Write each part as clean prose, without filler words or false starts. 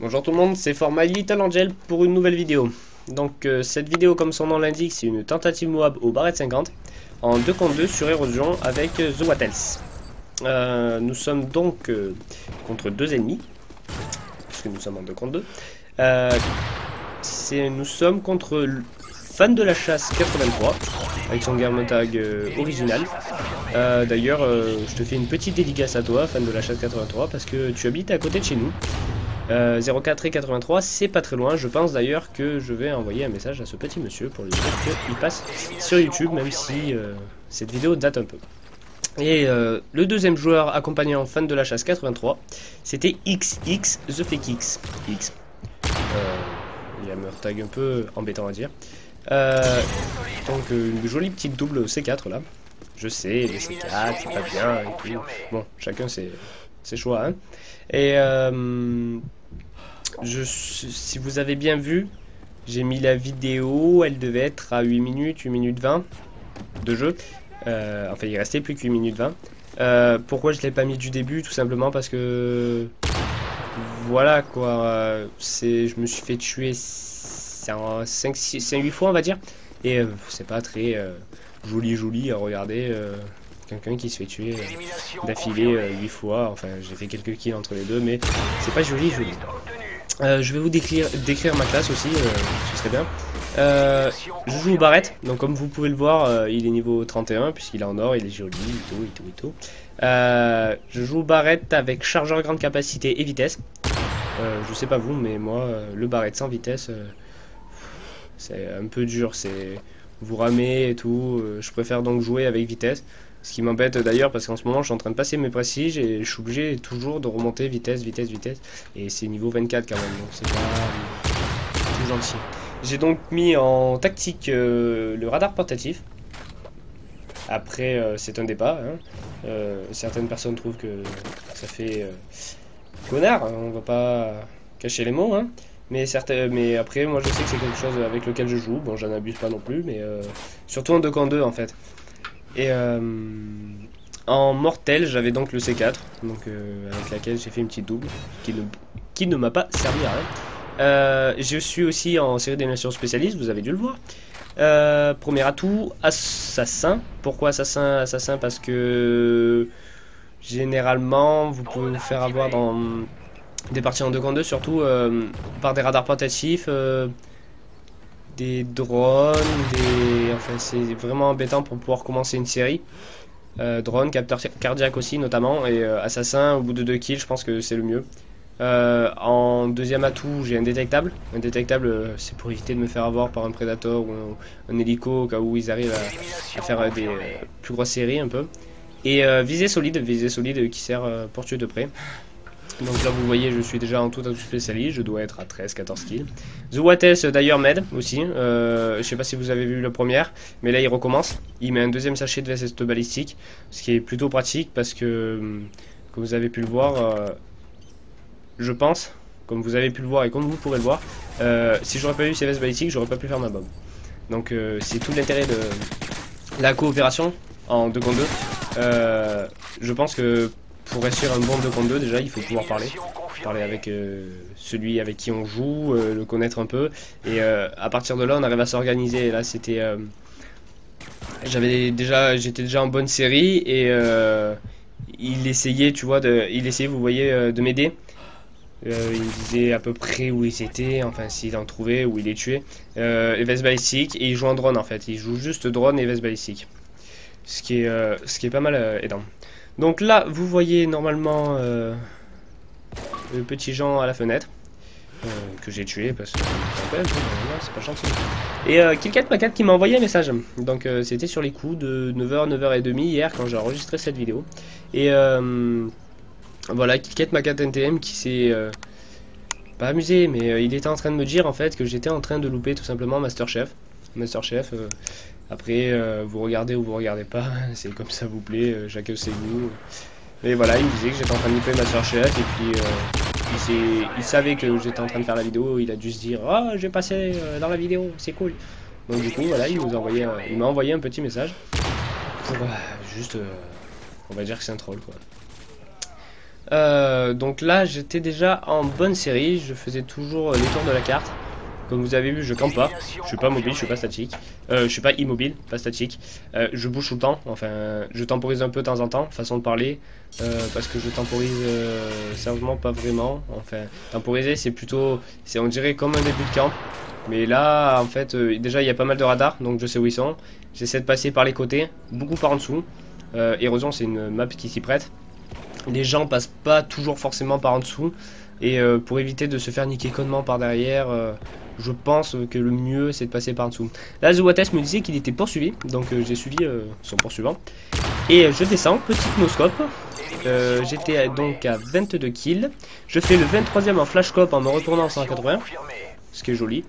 Bonjour tout le monde, c'est For My Little Angel pour une nouvelle vidéo. Donc cette vidéo, comme son nom l'indique, c'est une tentative Moab au barrette 50 en 2 contre 2 sur érosion avec The Wattels. Nous sommes donc contre deux ennemis, puisque nous sommes en 2 contre 2. Nous sommes contre Fan de la chasse 83 avec son gamer tag original. D'ailleurs, je te fais une petite dédicace à toi, Fan de la chasse 83, parce que tu habites à côté de chez nous. 04 et 83, c'est pas très loin. Je pense d'ailleurs que je vais envoyer un message à ce petit monsieur pour lui dire qu'il passe sur YouTube, même si cette vidéo date un peu. Et le deuxième joueur accompagnant Fan de la chasse 83, c'était XX The Fake X. Il y a un tag un peu embêtant à dire. Donc une jolie petite double C4 là. Je sais, les C4, c'est pas bien et tout. Bon, chacun ses choix, hein. Et si vous avez bien vu, j'ai mis la vidéo, elle devait être à 8 minutes 20 de jeu. Enfin, il restait plus que 8 minutes 20. Pourquoi je l'ai pas mis du début? Tout simplement parce que... Voilà quoi, je me suis fait tuer 5-8 fois on va dire. Et c'est pas très joli à regarder. Quelqu'un qui se fait tuer d'affilée 8 fois. Enfin, j'ai fait quelques kills entre les deux, mais c'est pas joli. Je vais vous décrire ma classe aussi, ce serait bien. Je joue au barrette, donc comme vous pouvez le voir, il est niveau 31 puisqu'il est en or, il est joli, et tout. Je joue au barrette avec chargeur grande capacité et vitesse. Je sais pas vous, mais moi, le barrette sans vitesse, c'est un peu dur. Vous ramez et tout. Je préfère donc jouer avec vitesse. Ce qui m'embête d'ailleurs parce qu'en ce moment je suis en train de passer mes prestiges et je suis obligé toujours de remonter vitesse. Et c'est niveau 24 quand même, donc c'est pas tout gentil. J'ai donc mis en tactique le radar portatif. Après c'est un débat, hein. Certaines personnes trouvent que ça fait connard, on va pas cacher les mots, hein. Mais après moi je sais que c'est quelque chose avec lequel je joue. Bon, j'en abuse pas non plus, mais surtout en 2 contre 2 en fait. Et en mortel, j'avais donc le C4, donc avec laquelle j'ai fait une petite double, qui ne m'a pas servi à rien. Je suis aussi en série d'élimination spécialiste, vous avez dû le voir. Premier atout, assassin. Pourquoi assassin? Parce que généralement, vous pouvez vous faire avoir dans des parties en 2 contre 2, surtout par des radars portatifs. Des drones, enfin c'est vraiment embêtant pour pouvoir commencer une série. Drone, capteur cardiaque aussi notamment, et assassin au bout de 2 kills, je pense que c'est le mieux. En deuxième atout, j'ai un détectable. Un détectable, c'est pour éviter de me faire avoir par un prédateur ou un hélico au cas où ils arrivent à faire des plus grosses séries un peu. Et visée solide qui sert pour tuer de près. Donc là vous voyez, je suis déjà en tout atout spécialiste, je dois être à 13-14 kills. The Wattels d'ailleurs m'aide aussi, je sais pas si vous avez vu la première, mais là il recommence. Il met un deuxième sachet de veste balistique, ce qui est plutôt pratique parce que, comme vous avez pu le voir, je pense, comme vous avez pu le voir et comme vous pourrez le voir, si j'aurais pas eu ces vestes balistiques, j'aurais pas pu faire ma bombe. Donc c'est tout l'intérêt de la coopération en 2 contre 2. Je pense que pour réussir un bon 2 contre 2, déjà il faut pouvoir parler avec celui avec qui on joue, le connaître un peu, et à partir de là on arrive à s'organiser. Là c'était j'étais déjà en bonne série et il essayait, tu vois, vous voyez, de m'aider. Il me disait à peu près où ils étaient, enfin s'il en trouvait, où il les tuait. Les vestes balistiques, et il joue en drone en fait, il joue juste drone et vestes balistiques, ce qui est pas mal aidant. Donc là, vous voyez normalement le petit Jean à la fenêtre que j'ai tué parce que c'est pas gentil. Et Killcat qui m'a envoyé un message. Donc c'était sur les coups de 9h, 9h30 hier quand j'ai enregistré cette vidéo. Et voilà, Killcat NTM qui s'est pas amusé, mais il était en train de me dire en fait que j'étais en train de louper tout simplement Masterchef. Après, vous regardez ou vous regardez pas, c'est comme ça vous plaît, chacun ses goûts. Mais voilà, il me disait que j'étais en train de louper Masterchef et puis il savait que j'étais en train de faire la vidéo, il a dû se dire « Ah, j'ai passé dans la vidéo, c'est cool ». Donc du coup, voilà, il m'a envoyé un petit message pour juste, on va dire que c'est un troll quoi. Donc là j'étais déjà en bonne série, je faisais toujours les tours de la carte. Comme vous avez vu, je campe pas, je suis pas mobile, je suis pas statique, je suis pas immobile, pas statique, je bouge tout le temps, enfin je temporise un peu de temps en temps, façon de parler, parce que je temporise sérieusement pas vraiment, enfin temporiser c'est plutôt, c'est on dirait comme un début de camp, mais là en fait déjà il y a pas mal de radars, donc je sais où ils sont, j'essaie de passer par les côtés, beaucoup par en dessous, érosion c'est une map qui s'y prête, les gens passent pas toujours forcément par en dessous, et pour éviter de se faire niquer connement par derrière, je pense que le mieux c'est de passer par en dessous. Là, The Wattest me disait qu'il était poursuivi, donc j'ai suivi son poursuivant. Et je descends, petite noscope. J'étais donc à 22 kills. Je fais le 23e en flashcope en me retournant en 180, ce qui est joli.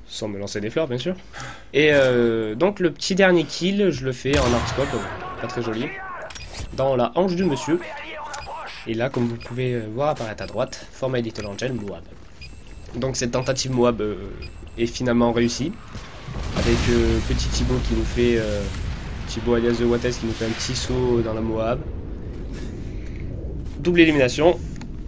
Sans me lancer des fleurs, bien sûr. Et donc le petit dernier kill, je le fais en hardscope, pas très joli, dans la hanche du monsieur. Et là, comme vous pouvez voir apparaître à droite, For My Little Angel Moab. Donc cette tentative Moab est finalement réussie. Avec petit Thibaut qui nous fait, Thibaut alias The Wattest qui nous fait un petit saut dans la Moab. Double élimination.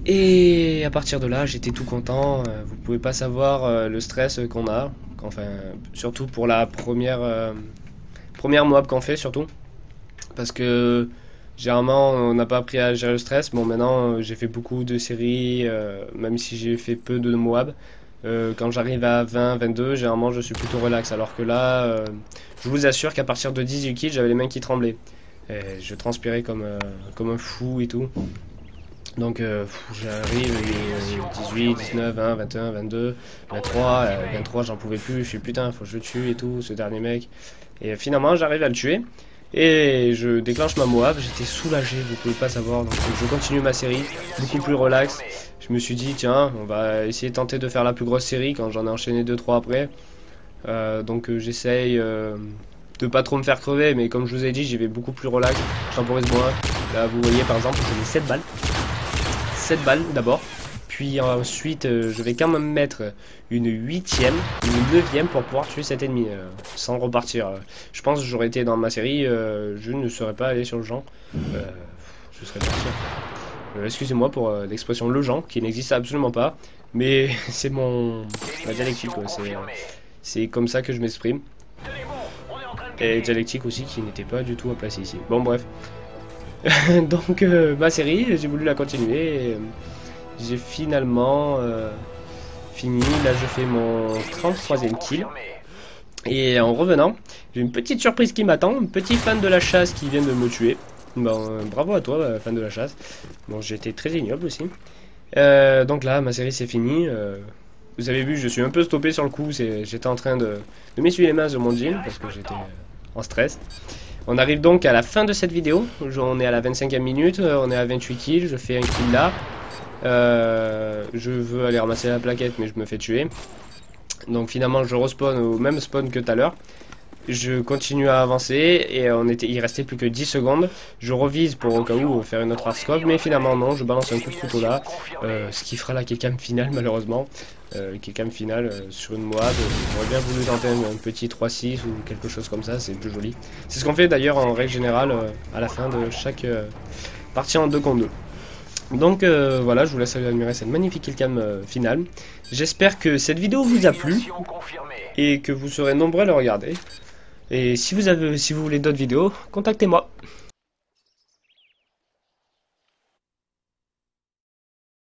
Et à partir de là, j'étais tout content. Vous pouvez pas savoir le stress qu'on a. Enfin, surtout pour la première Moab qu'on fait, surtout. Parce que généralement, on n'a pas appris à gérer le stress. Bon, maintenant, j'ai fait beaucoup de séries, même si j'ai fait peu de Moab. Quand j'arrive à 20, 22, généralement, je suis plutôt relax. Alors que là, je vous assure qu'à partir de 18 kills, j'avais les mains qui tremblaient. Et je transpirais comme un fou et tout. Donc, j'arrive 18, 19, 20, 21, 22, 23, 23, j'en pouvais plus. Je suis putain, faut que je le tue et tout, ce dernier mec. Et finalement, j'arrive à le tuer. Et je déclenche ma Moab, j'étais soulagé, vous pouvez pas savoir, donc je continue ma série, beaucoup plus relax. Je me suis dit tiens, on va essayer de tenter de faire la plus grosse série quand j'en ai enchaîné 2-3 après. Donc j'essaye de pas trop me faire crever, mais comme je vous ai dit, j'y vais beaucoup plus relax, je temporise moins. Là vous voyez par exemple, je mets 7 balles. 7 balles d'abord. Puis ensuite, je vais quand même mettre une 8e, une 9e pour pouvoir tuer cet ennemi, sans repartir. Je pense que j'aurais été dans ma série, je ne serais pas allé sur le Jean. Je serais parti. Excusez-moi pour l'expression le Jean, qui n'existe absolument pas. Mais c'est ma dialectique, c'est comme ça que je m'exprime. Et dialectique aussi, qui n'était pas du tout à placer ici. Bon, bref. Donc, ma série, j'ai voulu la continuer. Et, j'ai finalement fini, là je fais mon 33e kill. Et en revenant, j'ai une petite surprise qui m'attend, un petit fan de la chasse qui vient de me tuer. Bon, bravo à toi, fan de la chasse. Bon, j'étais très ignoble aussi. Donc là, ma série c'est fini. Vous avez vu, je suis un peu stoppé sur le coup, j'étais en train de m'essuyer les mains sur mon jean parce que j'étais en stress. On arrive donc à la fin de cette vidéo, on est à la 25e minute, on est à 28 kills, je fais un kill là. Je veux aller ramasser la plaquette mais je me fais tuer. Donc finalement je respawn au même spawn que tout à l'heure. Je continue à avancer et il restait plus que 10 secondes. Je revise pour au cas où faire une autre hardscope, mais finalement non, je balance un coup de couteau là, ce qui fera la killcam finale malheureusement. Killcam finale sur une Moab. J'aurais bien voulu tenter un petit 3-6 ou quelque chose comme ça, c'est plus joli. C'est ce qu'on fait d'ailleurs en règle générale à la fin de chaque partie en 2 contre 2. Donc voilà, je vous laisse admirer cette magnifique killcam finale. J'espère que cette vidéo vous a plu et que vous serez nombreux à le regarder. Et si vous voulez d'autres vidéos, contactez-moi.